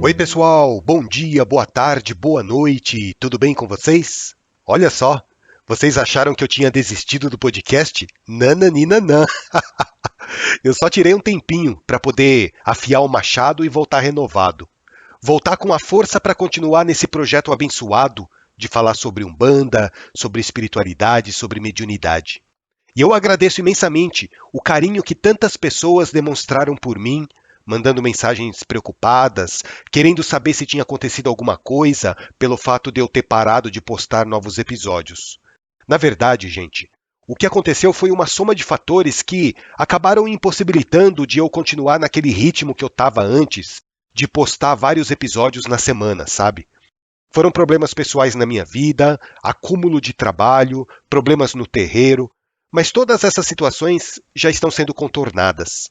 Oi pessoal, bom dia, boa tarde, boa noite, tudo bem com vocês? Olha só, vocês acharam que eu tinha desistido do podcast? Nananina. Eu só tirei um tempinho para poder afiar o machado e voltar renovado. Voltar com a força para continuar nesse projeto abençoado de falar sobre Umbanda, sobre espiritualidade, sobre mediunidade. E eu agradeço imensamente o carinho que tantas pessoas demonstraram por mim, mandando mensagens preocupadas, querendo saber se tinha acontecido alguma coisa pelo fato de eu ter parado de postar novos episódios. Na verdade, gente, o que aconteceu foi uma soma de fatores que acabaram impossibilitando de eu continuar naquele ritmo que eu estava antes, de postar vários episódios na semana, sabe? Foram problemas pessoais na minha vida, acúmulo de trabalho, problemas no terreiro, mas todas essas situações já estão sendo contornadas.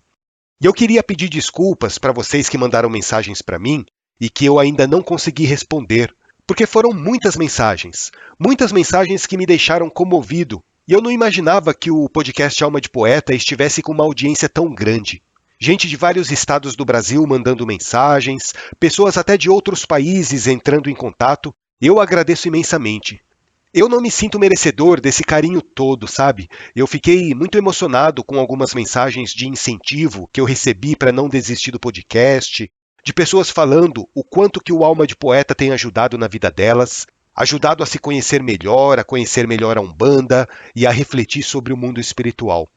E eu queria pedir desculpas para vocês que mandaram mensagens para mim e que eu ainda não consegui responder, porque foram muitas mensagens que me deixaram comovido, e eu não imaginava que o podcast Alma de Poeta estivesse com uma audiência tão grande. Gente de vários estados do Brasil mandando mensagens, pessoas até de outros países entrando em contato, eu agradeço imensamente. Eu não me sinto merecedor desse carinho todo, sabe? Eu fiquei muito emocionado com algumas mensagens de incentivo que eu recebi para não desistir do podcast, de pessoas falando o quanto que o Alma de Poeta tem ajudado na vida delas, ajudado a se conhecer melhor, a conhecer melhor a Umbanda e a refletir sobre o mundo espiritual.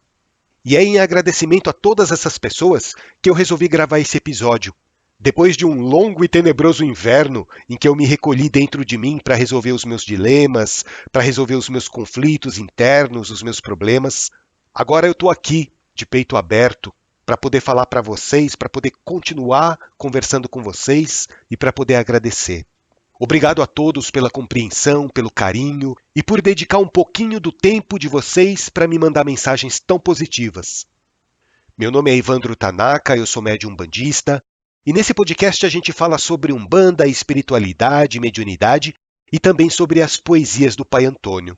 E é em agradecimento a todas essas pessoas que eu resolvi gravar esse episódio. Depois de um longo e tenebroso inverno em que eu me recolhi dentro de mim para resolver os meus dilemas, para resolver os meus conflitos internos, os meus problemas, agora eu estou aqui, de peito aberto, para poder falar para vocês, para poder continuar conversando com vocês e para poder agradecer. Obrigado a todos pela compreensão, pelo carinho e por dedicar um pouquinho do tempo de vocês para me mandar mensagens tão positivas. Meu nome é Evandro Tanaka, eu sou médium umbandista, e nesse podcast a gente fala sobre Umbanda, espiritualidade, mediunidade e também sobre as poesias do Pai Antônio.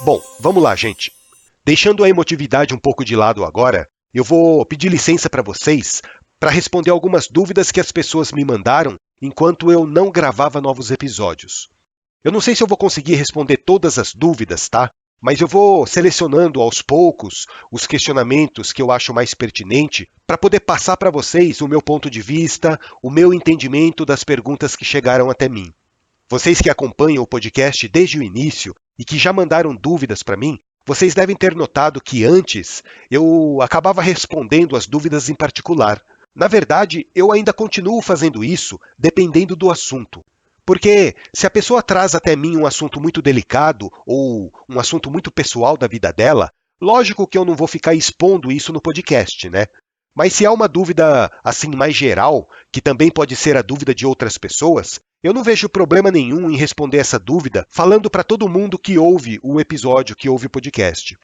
Bom, vamos lá, gente. Deixando a emotividade um pouco de lado agora, eu vou pedir licença para vocês para responder algumas dúvidas que as pessoas me mandaram enquanto eu não gravava novos episódios. Eu não sei se eu vou conseguir responder todas as dúvidas, tá? Mas eu vou selecionando aos poucos os questionamentos que eu acho mais pertinente para poder passar para vocês o meu ponto de vista, o meu entendimento das perguntas que chegaram até mim. Vocês que acompanham o podcast desde o início e que já mandaram dúvidas para mim, vocês devem ter notado que antes eu acabava respondendo as dúvidas em particular. Na verdade, eu ainda continuo fazendo isso dependendo do assunto. Porque se a pessoa traz até mim um assunto muito delicado ou um assunto muito pessoal da vida dela, lógico que eu não vou ficar expondo isso no podcast, né? Mas se há uma dúvida assim mais geral, que também pode ser a dúvida de outras pessoas, eu não vejo problema nenhum em responder essa dúvida falando para todo mundo que ouve o episódio, que ouve o podcast.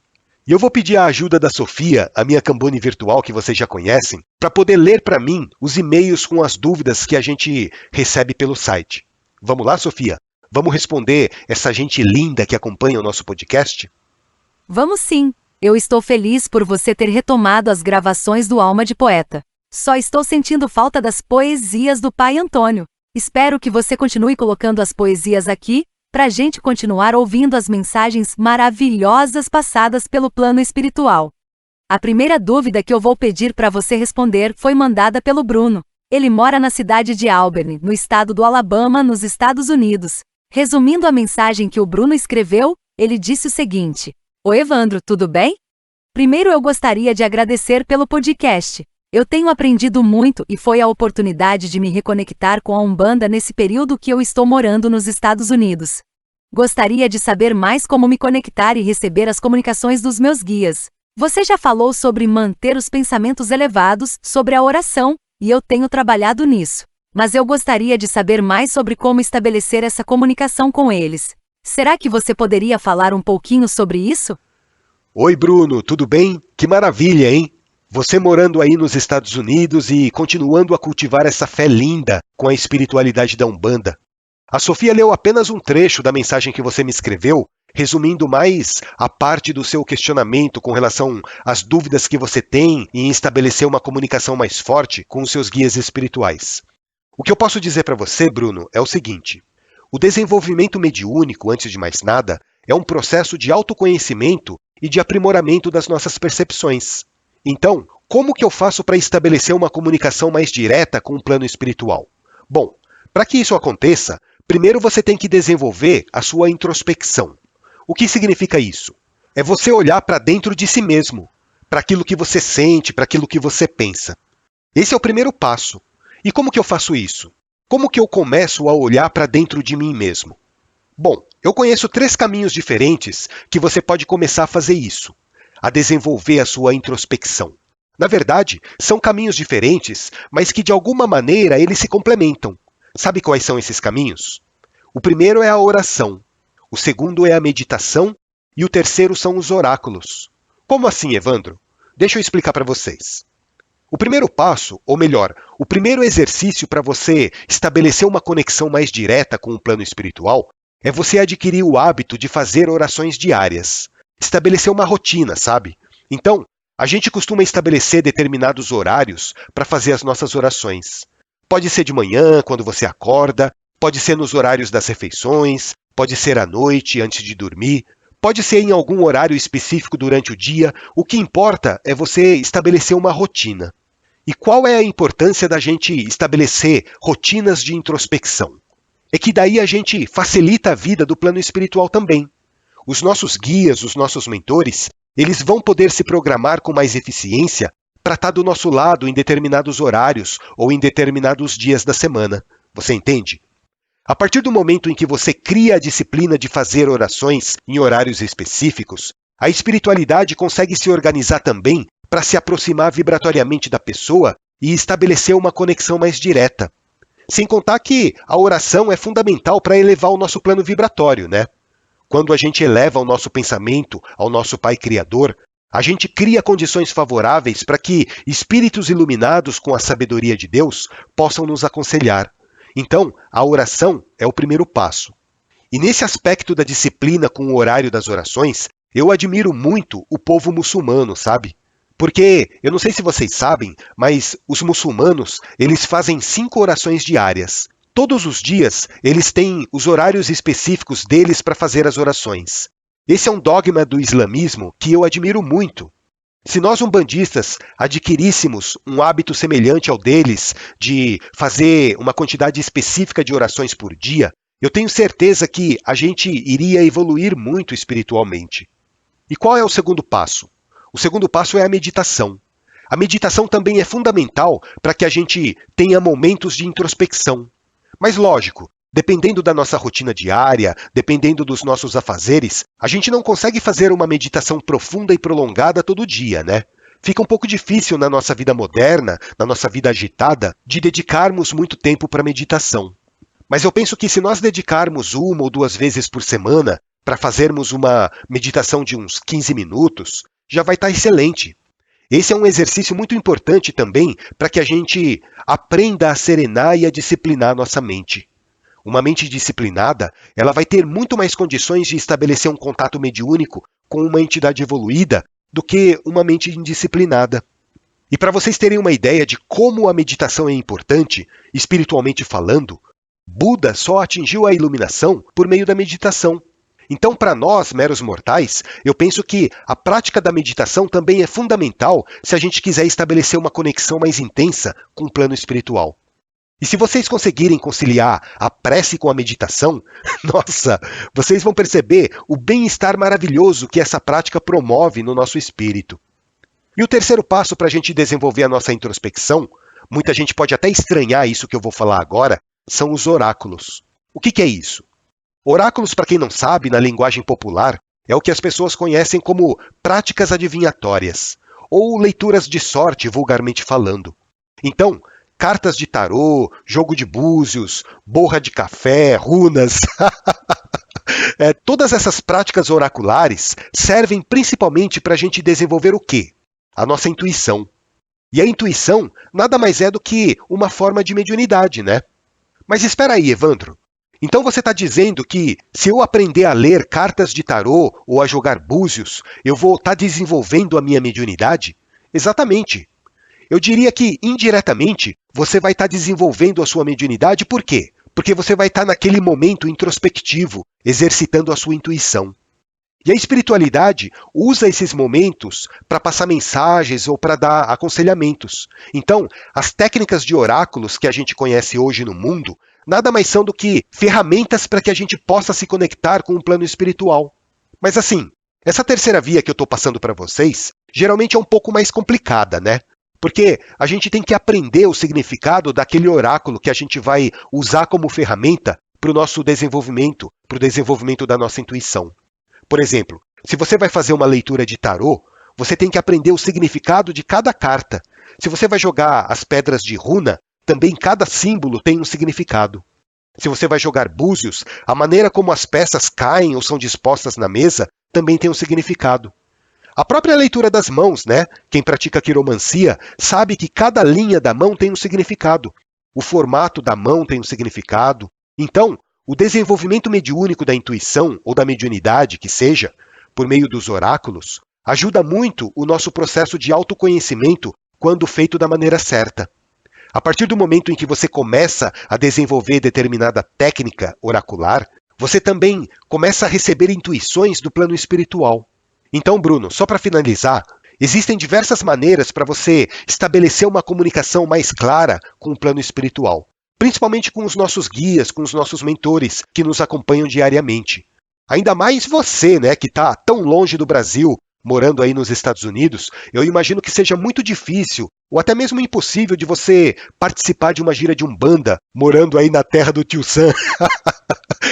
E eu vou pedir a ajuda da Sofia, a minha Cambone virtual que vocês já conhecem, para poder ler para mim os e-mails com as dúvidas que a gente recebe pelo site. Vamos lá, Sofia? Vamos responder essa gente linda que acompanha o nosso podcast? Vamos sim. Eu estou feliz por você ter retomado as gravações do Alma de Poeta. Só estou sentindo falta das poesias do Pai Antônio. Espero que você continue colocando as poesias aqui, para a gente continuar ouvindo as mensagens maravilhosas passadas pelo plano espiritual. A primeira dúvida que eu vou pedir para você responder foi mandada pelo Bruno. Ele mora na cidade de Auburn, no estado do Alabama, nos Estados Unidos. Resumindo a mensagem que o Bruno escreveu, ele disse o seguinte: Oi Evandro, tudo bem? Primeiro eu gostaria de agradecer pelo podcast. Eu tenho aprendido muito e foi a oportunidade de me reconectar com a Umbanda nesse período que eu estou morando nos Estados Unidos. Gostaria de saber mais como me conectar e receber as comunicações dos meus guias. Você já falou sobre manter os pensamentos elevados, sobre a oração, e eu tenho trabalhado nisso. Mas eu gostaria de saber mais sobre como estabelecer essa comunicação com eles. Será que você poderia falar um pouquinho sobre isso? Oi, Bruno, tudo bem? Que maravilha, hein? Você morando aí nos Estados Unidos e continuando a cultivar essa fé linda com a espiritualidade da Umbanda. A Sofia leu apenas um trecho da mensagem que você me escreveu resumindo mais a parte do seu questionamento com relação às dúvidas que você tem em estabelecer uma comunicação mais forte com os seus guias espirituais. O que eu posso dizer para você, Bruno, é o seguinte: o desenvolvimento mediúnico, antes de mais nada, é um processo de autoconhecimento e de aprimoramento das nossas percepções. Então, como que eu faço para estabelecer uma comunicação mais direta com o plano espiritual? Bom, para que isso aconteça, primeiro você tem que desenvolver a sua introspecção. O que significa isso? É você olhar para dentro de si mesmo, para aquilo que você sente, para aquilo que você pensa. Esse é o primeiro passo. E como que eu faço isso? Como que eu começo a olhar para dentro de mim mesmo? Bom, eu conheço 3 caminhos diferentes que você pode começar a fazer isso, a desenvolver a sua introspecção. Na verdade, são caminhos diferentes, mas que de alguma maneira eles se complementam. Sabe quais são esses caminhos? O primeiro é a oração, o segundo é a meditação e o terceiro são os oráculos. Como assim, Evandro? Deixa eu explicar para vocês. O primeiro passo, ou melhor, o primeiro exercício para você estabelecer uma conexão mais direta com o plano espiritual é você adquirir o hábito de fazer orações diárias. Estabelecer uma rotina, sabe? Então, a gente costuma estabelecer determinados horários para fazer as nossas orações. Pode ser de manhã, quando você acorda, pode ser nos horários das refeições, pode ser à noite, antes de dormir, pode ser em algum horário específico durante o dia. O que importa é você estabelecer uma rotina. E qual é a importância da gente estabelecer rotinas de introspecção? É que daí a gente facilita a vida do plano espiritual também. Os nossos guias, os nossos mentores, eles vão poder se programar com mais eficiência para estar do nosso lado em determinados horários ou em determinados dias da semana. Você entende? A partir do momento em que você cria a disciplina de fazer orações em horários específicos, a espiritualidade consegue se organizar também para se aproximar vibratoriamente da pessoa e estabelecer uma conexão mais direta. Sem contar que a oração é fundamental para elevar o nosso plano vibratório, né? Quando a gente eleva o nosso pensamento ao nosso Pai Criador, a gente cria condições favoráveis para que espíritos iluminados com a sabedoria de Deus possam nos aconselhar. Então, a oração é o primeiro passo. E nesse aspecto da disciplina com o horário das orações, eu admiro muito o povo muçulmano, sabe? Porque, eu não sei se vocês sabem, mas os muçulmanos, eles fazem 5 orações diárias. Todos os dias, eles têm os horários específicos deles para fazer as orações. Esse é um dogma do islamismo que eu admiro muito. Se nós umbandistas adquiríssemos um hábito semelhante ao deles, de fazer uma quantidade específica de orações por dia, eu tenho certeza que a gente iria evoluir muito espiritualmente. E qual é o segundo passo? O segundo passo é a meditação. A meditação também é fundamental para que a gente tenha momentos de introspecção. Mas lógico, dependendo da nossa rotina diária, dependendo dos nossos afazeres, a gente não consegue fazer uma meditação profunda e prolongada todo dia, né? Fica um pouco difícil na nossa vida moderna, na nossa vida agitada, de dedicarmos muito tempo para meditação. Mas eu penso que se nós dedicarmos 1 ou 2 vezes por semana para fazermos uma meditação de uns 15 minutos, já vai estar excelente. Esse é um exercício muito importante também para que a gente aprenda a serenar e a disciplinar nossa mente. Uma mente disciplinada, ela vai ter muito mais condições de estabelecer um contato mediúnico com uma entidade evoluída do que uma mente indisciplinada. E para vocês terem uma ideia de como a meditação é importante, espiritualmente falando, Buda só atingiu a iluminação por meio da meditação. Então, para nós, meros mortais, eu penso que a prática da meditação também é fundamental se a gente quiser estabelecer uma conexão mais intensa com o plano espiritual. E se vocês conseguirem conciliar a prece com a meditação, nossa, vocês vão perceber o bem-estar maravilhoso que essa prática promove no nosso espírito. E o terceiro passo para a gente desenvolver a nossa introspecção, muita gente pode até estranhar isso que eu vou falar agora, são os oráculos. O que é isso? Oráculos, para quem não sabe, na linguagem popular, é o que as pessoas conhecem como práticas adivinhatórias, ou leituras de sorte, vulgarmente falando. Então, cartas de tarô, jogo de búzios, borra de café, runas. Todas essas práticas oraculares servem principalmente para a gente desenvolver o quê? A nossa intuição. E a intuição nada mais é do que uma forma de mediunidade, né? Mas espera aí, Evandro. Então você está dizendo que se eu aprender a ler cartas de tarô ou a jogar búzios, eu vou estar desenvolvendo a minha mediunidade? Exatamente. Eu diria que, indiretamente, você vai estar desenvolvendo a sua mediunidade. Por quê? Porque você vai estar naquele momento introspectivo, exercitando a sua intuição. E a espiritualidade usa esses momentos para passar mensagens ou para dar aconselhamentos. Então, as técnicas de oráculos que a gente conhece hoje no mundo nada mais são do que ferramentas para que a gente possa se conectar com o plano espiritual. Mas assim, essa terceira via que eu estou passando para vocês, geralmente é um pouco mais complicada, né? Porque a gente tem que aprender o significado daquele oráculo que a gente vai usar como ferramenta para o nosso desenvolvimento, para o desenvolvimento da nossa intuição. Por exemplo, se você vai fazer uma leitura de tarô, você tem que aprender o significado de cada carta. Se você vai jogar as pedras de runa, também cada símbolo tem um significado. Se você vai jogar búzios, a maneira como as peças caem ou são dispostas na mesa também tem um significado. A própria leitura das mãos, né? Quem pratica quiromancia sabe que cada linha da mão tem um significado. O formato da mão tem um significado. Então, o desenvolvimento mediúnico da intuição ou da mediunidade, que seja, por meio dos oráculos, ajuda muito o nosso processo de autoconhecimento quando feito da maneira certa. A partir do momento em que você começa a desenvolver determinada técnica oracular, você também começa a receber intuições do plano espiritual. Então, Bruno, só para finalizar, existem diversas maneiras para você estabelecer uma comunicação mais clara com o plano espiritual, principalmente com os nossos guias, com os nossos mentores que nos acompanham diariamente. Ainda mais você, né, que está tão longe do Brasil, morando aí nos Estados Unidos, eu imagino que seja muito difícil, ou até mesmo impossível, de você participar de uma gira de umbanda, morando aí na terra do Tio Sam.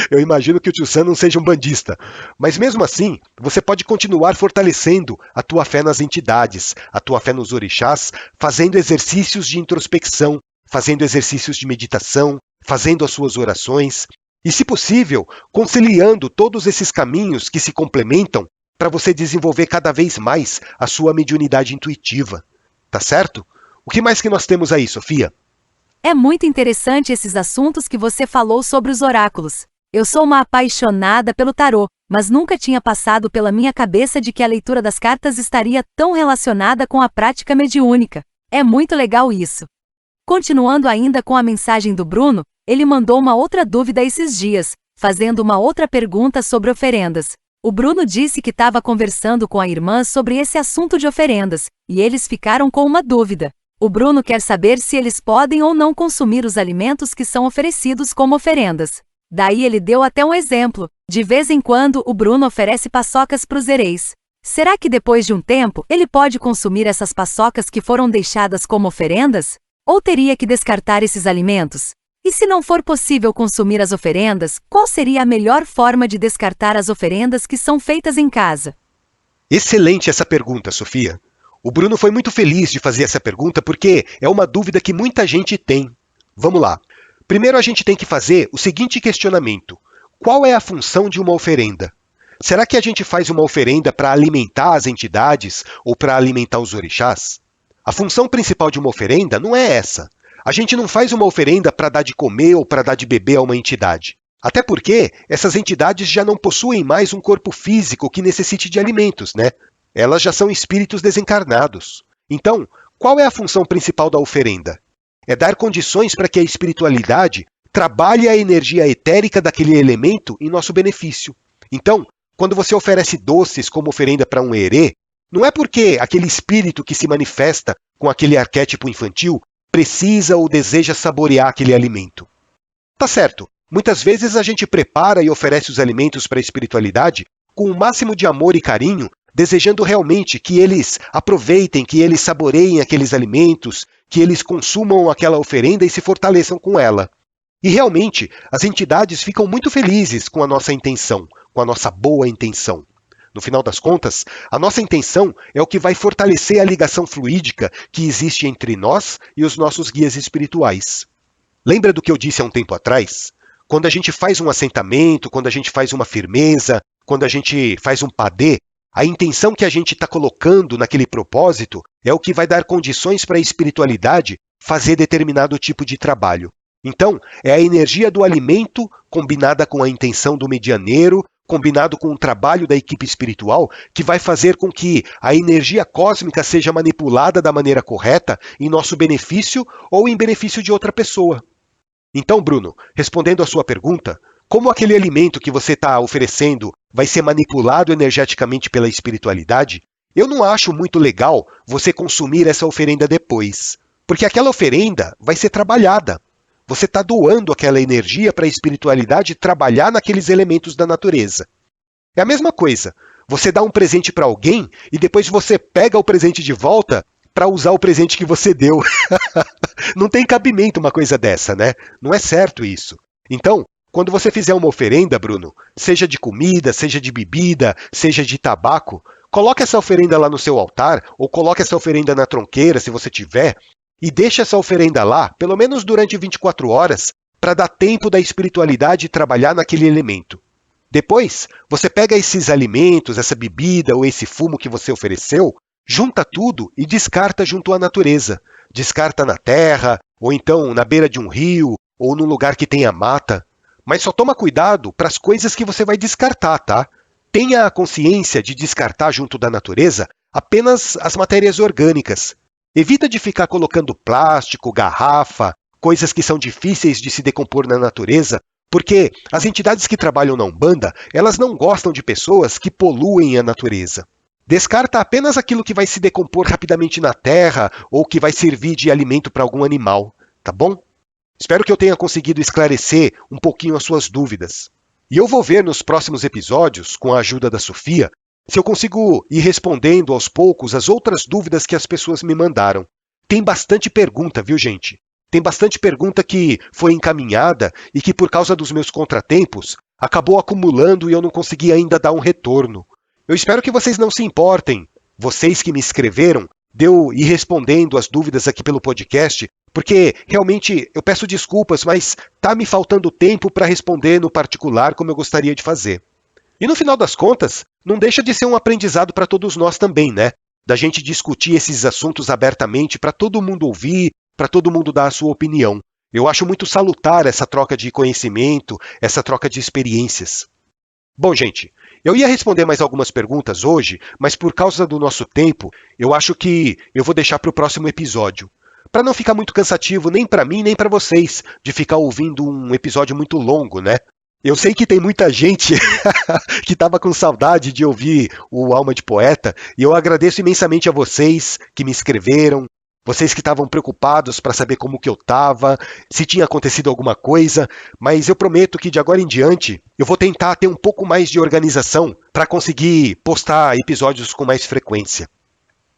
Eu imagino que o Tio Sam não seja um bandista. Mas mesmo assim, você pode continuar fortalecendo a tua fé nas entidades, a tua fé nos orixás, fazendo exercícios de introspecção, fazendo exercícios de meditação, fazendo as suas orações, e, se possível, conciliando todos esses caminhos que se complementam para você desenvolver cada vez mais a sua mediunidade intuitiva. Tá certo? O que mais que nós temos aí, Sofia? É muito interessante esses assuntos que você falou sobre os oráculos. Eu sou uma apaixonada pelo tarô, mas nunca tinha passado pela minha cabeça de que a leitura das cartas estaria tão relacionada com a prática mediúnica. É muito legal isso. Continuando ainda com a mensagem do Bruno, ele mandou uma outra dúvida esses dias, fazendo uma outra pergunta sobre oferendas. O Bruno disse que estava conversando com a irmã sobre esse assunto de oferendas, e eles ficaram com uma dúvida. O Bruno quer saber se eles podem ou não consumir os alimentos que são oferecidos como oferendas. Daí ele deu até um exemplo. De vez em quando, o Bruno oferece paçocas para os hereis. Será que depois de um tempo, ele pode consumir essas paçocas que foram deixadas como oferendas? Ou teria que descartar esses alimentos? E se não for possível consumir as oferendas, qual seria a melhor forma de descartar as oferendas que são feitas em casa? Excelente essa pergunta, Sofia. O Bruno foi muito feliz de fazer essa pergunta porque é uma dúvida que muita gente tem. Vamos lá. Primeiro a gente tem que fazer o seguinte questionamento. Qual é a função de uma oferenda? Será que a gente faz uma oferenda para alimentar as entidades ou para alimentar os orixás? A função principal de uma oferenda não é essa. A gente não faz uma oferenda para dar de comer ou para dar de beber a uma entidade. Até porque essas entidades já não possuem mais um corpo físico que necessite de alimentos, né? Elas já são espíritos desencarnados. Então, qual é a função principal da oferenda? É dar condições para que a espiritualidade trabalhe a energia etérica daquele elemento em nosso benefício. Então, quando você oferece doces como oferenda para um herê, não é porque aquele espírito que se manifesta com aquele arquétipo infantil precisa ou deseja saborear aquele alimento. Tá certo, muitas vezes a gente prepara e oferece os alimentos para a espiritualidade com o máximo de amor e carinho, desejando realmente que eles aproveitem, que eles saboreiem aqueles alimentos, que eles consumam aquela oferenda e se fortaleçam com ela. E realmente, as entidades ficam muito felizes com a nossa intenção, com a nossa boa intenção. No final das contas, a nossa intenção é o que vai fortalecer a ligação fluídica que existe entre nós e os nossos guias espirituais. Lembra do que eu disse há um tempo atrás? Quando a gente faz um assentamento, quando a gente faz uma firmeza, quando a gente faz um padê, a intenção que a gente está colocando naquele propósito é o que vai dar condições para a espiritualidade fazer determinado tipo de trabalho. Então, é a energia do alimento combinada com a intenção do medianeiro, combinado com o trabalho da equipe espiritual, que vai fazer com que a energia cósmica seja manipulada da maneira correta em nosso benefício ou em benefício de outra pessoa. Então, Bruno, respondendo à sua pergunta, como aquele alimento que você está oferecendo vai ser manipulado energeticamente pela espiritualidade, eu não acho muito legal você consumir essa oferenda depois, porque aquela oferenda vai ser trabalhada. Você está doando aquela energia para a espiritualidade trabalhar naqueles elementos da natureza. É a mesma coisa, você dá um presente para alguém e depois você pega o presente de volta para usar o presente que você deu. Não tem cabimento uma coisa dessa, né? Não é certo isso. Então, quando você fizer uma oferenda, Bruno, seja de comida, seja de bebida, seja de tabaco, coloque essa oferenda lá no seu altar, ou coloque essa oferenda na tronqueira, se você tiver, e deixe essa oferenda lá, pelo menos durante 24 horas, para dar tempo da espiritualidade trabalhar naquele elemento. Depois, você pega esses alimentos, essa bebida ou esse fumo que você ofereceu, junta tudo e descarta junto à natureza. Descarta na terra, ou então na beira de um rio, ou num lugar que tenha mata. Mas só toma cuidado para as coisas que você vai descartar, tá? Tenha a consciência de descartar junto da natureza apenas as matérias orgânicas. Evita de ficar colocando plástico, garrafa, coisas que são difíceis de se decompor na natureza, porque as entidades que trabalham na Umbanda, elas não gostam de pessoas que poluem a natureza. Descarta apenas aquilo que vai se decompor rapidamente na terra ou que vai servir de alimento para algum animal, tá bom? Espero que eu tenha conseguido esclarecer um pouquinho as suas dúvidas. E eu vou ver nos próximos episódios, com a ajuda da Sofia, se eu consigo ir respondendo aos poucos as outras dúvidas que as pessoas me mandaram. Tem bastante pergunta, viu, gente? Tem bastante pergunta que foi encaminhada e que, por causa dos meus contratempos, acabou acumulando e eu não consegui ainda dar um retorno. Eu espero que vocês não se importem, vocês que me escreveram, de eu ir respondendo as dúvidas aqui pelo podcast, porque realmente eu peço desculpas, mas tá me faltando tempo para responder no particular como eu gostaria de fazer. E no final das contas, não deixa de ser um aprendizado para todos nós também, né? Da gente discutir esses assuntos abertamente para todo mundo ouvir, para todo mundo dar a sua opinião. Eu acho muito salutar essa troca de conhecimento, essa troca de experiências. Bom, gente, eu ia responder mais algumas perguntas hoje, mas por causa do nosso tempo, eu acho que eu vou deixar para o próximo episódio. Para não ficar muito cansativo nem para mim nem para vocês, de ficar ouvindo um episódio muito longo, né? Eu sei que tem muita gente que estava com saudade de ouvir o Alma de Poeta, e eu agradeço imensamente a vocês que me escreveram, vocês que estavam preocupados para saber como que eu estava, se tinha acontecido alguma coisa, mas eu prometo que de agora em diante eu vou tentar ter um pouco mais de organização para conseguir postar episódios com mais frequência.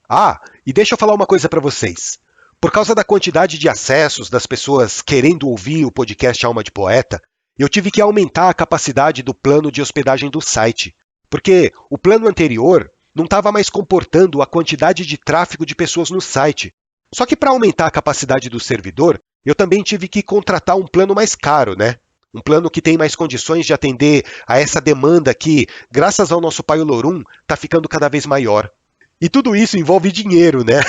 Ah, e deixa eu falar uma coisa para vocês. Por causa da quantidade de acessos das pessoas querendo ouvir o podcast Alma de Poeta, eu tive que aumentar a capacidade do plano de hospedagem do site, porque o plano anterior não estava mais comportando a quantidade de tráfego de pessoas no site. Só que para aumentar a capacidade do servidor, eu também tive que contratar um plano mais caro, né? Um plano que tem mais condições de atender a essa demanda que, graças ao nosso pai Olorum, está ficando cada vez maior. E tudo isso envolve dinheiro, né?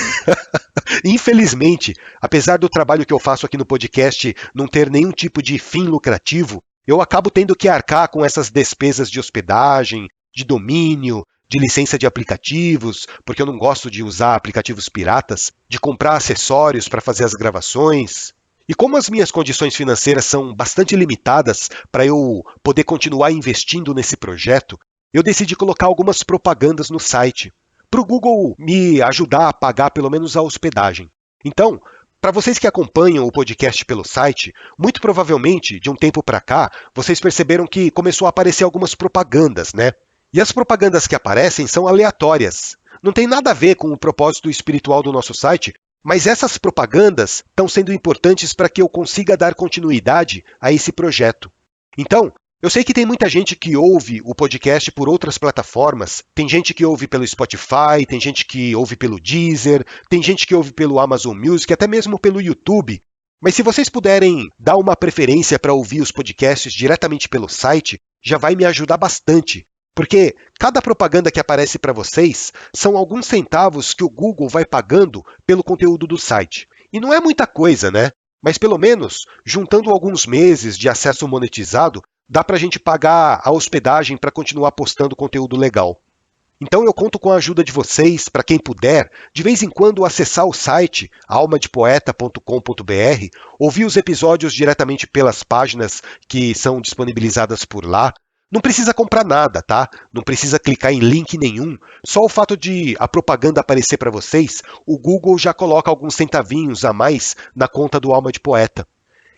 Infelizmente, apesar do trabalho que eu faço aqui no podcast não ter nenhum tipo de fim lucrativo, eu acabo tendo que arcar com essas despesas de hospedagem, de domínio, de licença de aplicativos, porque eu não gosto de usar aplicativos piratas, de comprar acessórios para fazer as gravações. E como as minhas condições financeiras são bastante limitadas para eu poder continuar investindo nesse projeto, eu decidi colocar algumas propagandas no site, para o Google me ajudar a pagar pelo menos a hospedagem. Então, para vocês que acompanham o podcast pelo site, muito provavelmente, de um tempo para cá, vocês perceberam que começou a aparecer algumas propagandas, né? E as propagandas que aparecem são aleatórias. Não tem nada a ver com o propósito espiritual do nosso site, mas essas propagandas estão sendo importantes para que eu consiga dar continuidade a esse projeto. Então, eu sei que tem muita gente que ouve o podcast por outras plataformas, tem gente que ouve pelo Spotify, tem gente que ouve pelo Deezer, tem gente que ouve pelo Amazon Music, até mesmo pelo YouTube. Mas se vocês puderem dar uma preferência para ouvir os podcasts diretamente pelo site, já vai me ajudar bastante. Porque cada propaganda que aparece para vocês são alguns centavos que o Google vai pagando pelo conteúdo do site. E não é muita coisa, né? Mas pelo menos, juntando alguns meses de acesso monetizado, dá para a gente pagar a hospedagem para continuar postando conteúdo legal. Então eu conto com a ajuda de vocês, para quem puder, de vez em quando acessar o site almadepoeta.com.br, ouvir os episódios diretamente pelas páginas que são disponibilizadas por lá. Não precisa comprar nada, tá? Não precisa clicar em link nenhum. Só o fato de a propaganda aparecer para vocês, o Google já coloca alguns centavinhos a mais na conta do Alma de Poeta.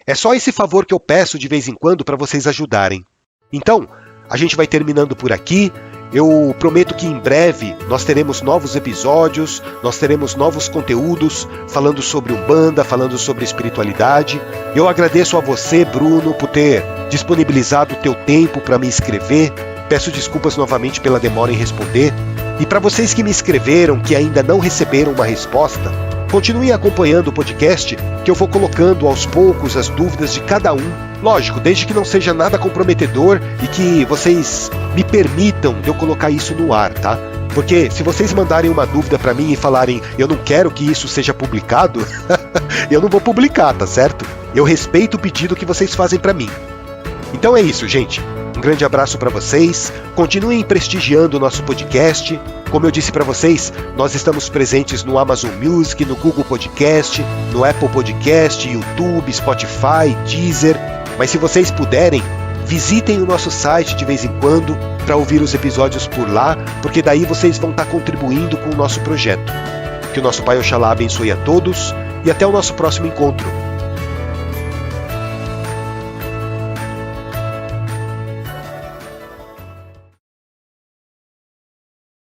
É só esse favor que eu peço de vez em quando para vocês ajudarem. Então, a gente vai terminando por aqui. Eu prometo que em breve nós teremos novos episódios, nós teremos novos conteúdos falando sobre Umbanda, falando sobre espiritualidade. Eu agradeço a você, Bruno, por ter disponibilizado o teu tempo para me escrever. Peço desculpas novamente pela demora em responder. E para vocês que me escreveram, que ainda não receberam uma resposta, continuem acompanhando o podcast, que eu vou colocando aos poucos as dúvidas de cada um. Lógico, desde que não seja nada comprometedor e que vocês me permitam eu colocar isso no ar, tá? Porque se vocês mandarem uma dúvida para mim e falarem eu não quero que isso seja publicado, eu não vou publicar, tá certo? Eu respeito o pedido que vocês fazem para mim. Então é isso, gente. Um grande abraço para vocês. Continuem prestigiando o nosso podcast. Como eu disse para vocês, nós estamos presentes no Amazon Music, no Google Podcast, no Apple Podcast, YouTube, Spotify, Deezer. Mas se vocês puderem, visitem o nosso site de vez em quando para ouvir os episódios por lá, porque daí vocês vão estar contribuindo com o nosso projeto. Que o nosso Pai Oxalá abençoe a todos e até o nosso próximo encontro.